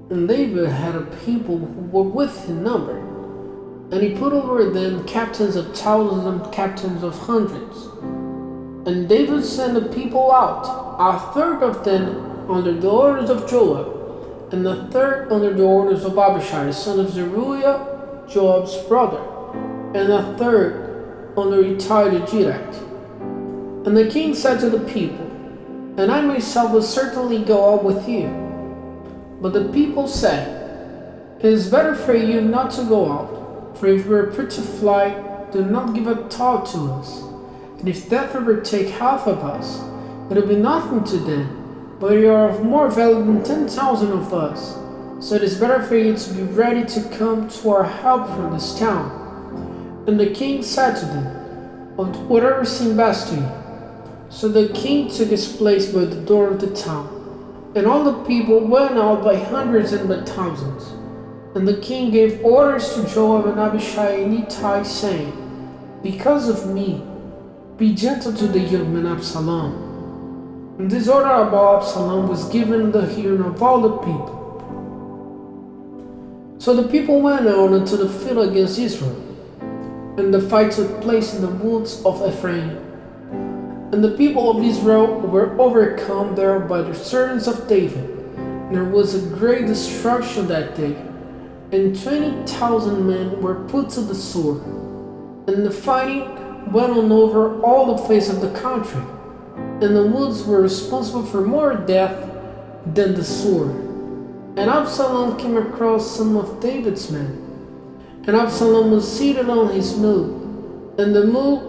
And David had a people who were with his number, and he put over them captains of thousands and captains of hundreds. And David sent the people out, a third of them under the orders of Joab, and a third under the orders of Abishai, son of Zeruiah, Joab's brother, and a third under Ittai the Gittite. And the king said to the people, "And I myself will certainly go out with you." But the people said, "It is better for you not to go out, for if we are put to flight, do not give a thought to us. And if death overtake half of us, it will be nothing to them, but you are of more value than 10,000 of us. So it is better for you to be ready to come to our help from this town." And the king said to them, "Whatever seemed best to you." So the king took his place by the door of the town, and all the people went out by hundreds and by thousands. And the king gave orders to Joab and Abishai and Ittai, saying, "Because of me, be gentle to the young man Absalom." And this order about Absalom was given in the hearing of all the people. So the people went out into the field against Israel, and the fight took place in the woods of Ephraim. And the people of Israel were overcome there by the servants of David. And there was a great destruction that day, and 20,000 men were put to the sword. And the fighting went on over all the face of the country, and the woods were responsible for more death than the sword. And Absalom came across some of David's men, and Absalom was seated on his mule, and the mule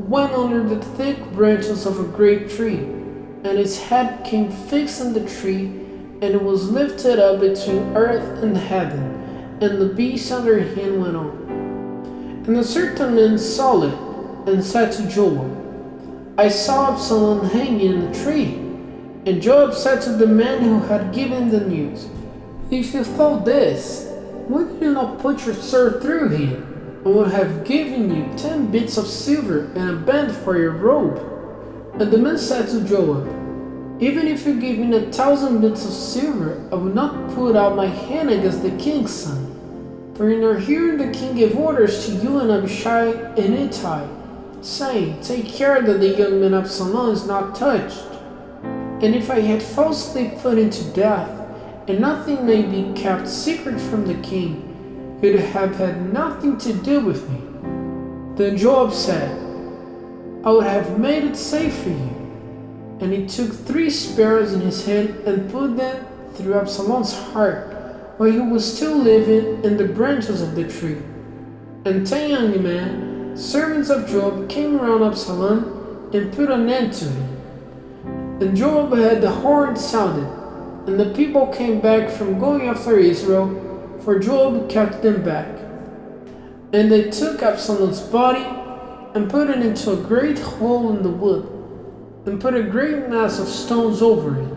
went under the thick branches of a great tree, and his head came fixed in the tree, and it was lifted up between earth and heaven, and the beast under him went on. And a certain man saw it, and said to Joab, "I saw Absalom hanging in a tree." And Joab said to the man who had given the news, "If you thought this, why did you not put your sword through him? I would have given you 10 bits of silver and a band for your robe." And the man said to Joab, "Even if you give me 1,000 bits of silver, I will not put out my hand against the king's son. For in our hearing the king gave orders to you and Abishai and Ittai, saying, 'Take care that the young man Absalom is not touched.' And if I had falsely put him to death, and nothing may be kept secret from the king, it would have had nothing to do with me." Then Joab said, "I would have made it safe for you." And he took 3 spears in his hand and put them through Absalom's heart while he was still living in the branches of the tree. And 10 young men, servants of Joab, came around Absalom and put an end to him. And Joab had the horn sounded, and the people came back from going after Israel, for Joab kept them back. And they took Absalom's body and put it into a great hole in the wood, and put a great mass of stones over it.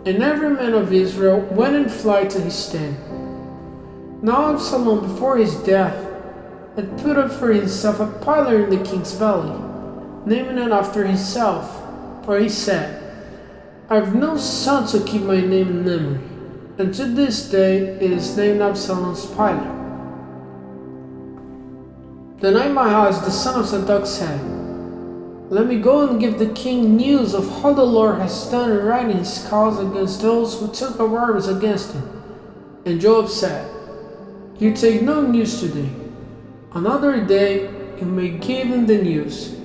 And every man of Israel went in flight to his tent. Now Absalom, before his death, had put up for himself a pillar in the king's valley, naming it after himself, for he said, "I have no son to keep my name in memory." And to this day it is named Absalom's pillar. Then Ahimaaz the son of Zadok said, "Let me go and give the king news of how the Lord has done in writing his cause against those who took up arms against him." And Joab said, "You take no news today. Another day you may give him the news,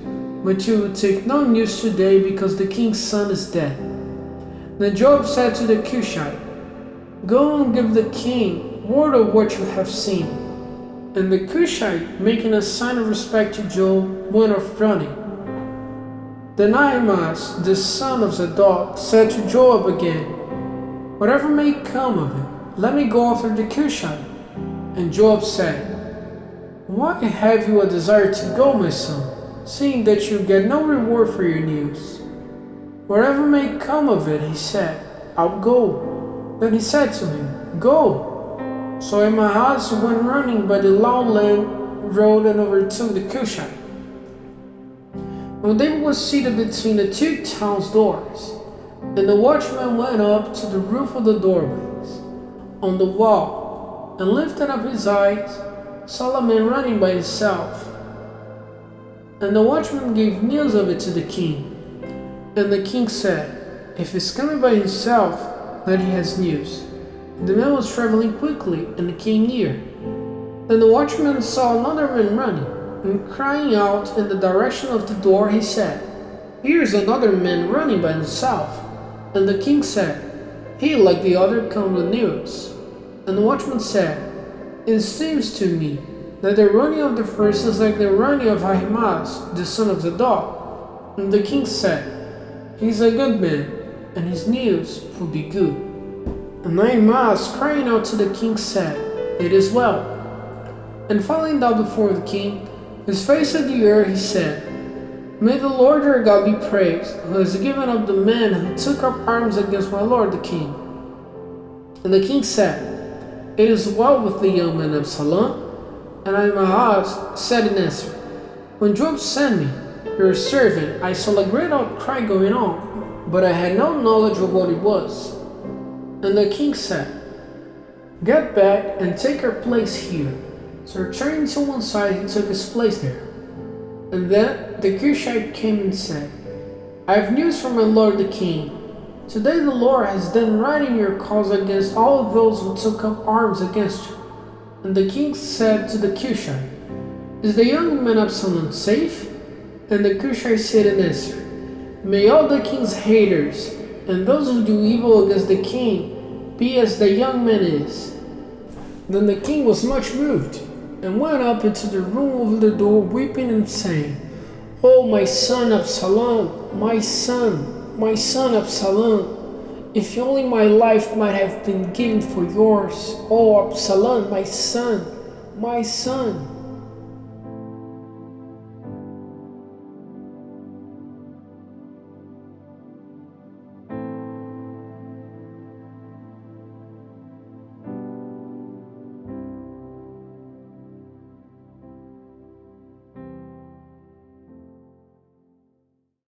but you will take no news today because the king's son is dead." Then Joab said to the Cushite, "Go and give the king word of what you have seen." And the Cushite, making a sign of respect to Joab, went off running. Then Ahimaaz, the son of Zadok, said to Joab again, "Whatever may come of it, let me go after the Cushite." And Joab said, "Why have you a desire to go, my son, seeing that you get no reward for your news?" "Whatever may come of it," he said, "I'll go." Then he said to him, "Go." So Ahimaaz went running by the lowland road and overtook the Cushite. When David was seated between the 2 towns' doors, and the watchman went up to the roof of the doorways, on the wall, and lifting up his eyes, saw a man running by himself. And the watchman gave news of it to the king. And the king said, "If he's coming by himself, then he has news." The man was traveling quickly and came near. Then the watchman saw another man running, and crying out in the direction of the door, he said, "Here's another man running by himself." And the king said, "He, like the other, come with news." And the watchman said, "It seems to me that the running of the first is like the running of Ahimaaz, the son of Zadok." And the king said, "He's a good man, and his news will be good." And Ahimaaz, crying out to the king, said, "It is well." And falling down before the king, his face to the earth, he said, "May the Lord our God be praised, who has given up the man who took up arms against my lord the king." And the king said, "It is well with the young man Absalom." And Ahimaaz said in answer, "When Joab sent me, your servant, I saw a great outcry going on, but I had no knowledge of what it was." And the king said, "Get back and take your place here." So turning to one side, he took his place there. And then the Cushite came and said, "I have news from my lord the king. Today the Lord has done right in your cause against all of those who took up arms against you." And the king said to the Cushite, "Is the young man Absalom safe?" And the Cushite said in answer, "May all the king's haters and those who do evil against the king be as the young man is." Then the king was much moved, and went up into the room over the door, weeping and saying, "Oh, my son Absalom, my son Absalom, if only my life might have been given for yours. Oh, Absalom, my son, my son."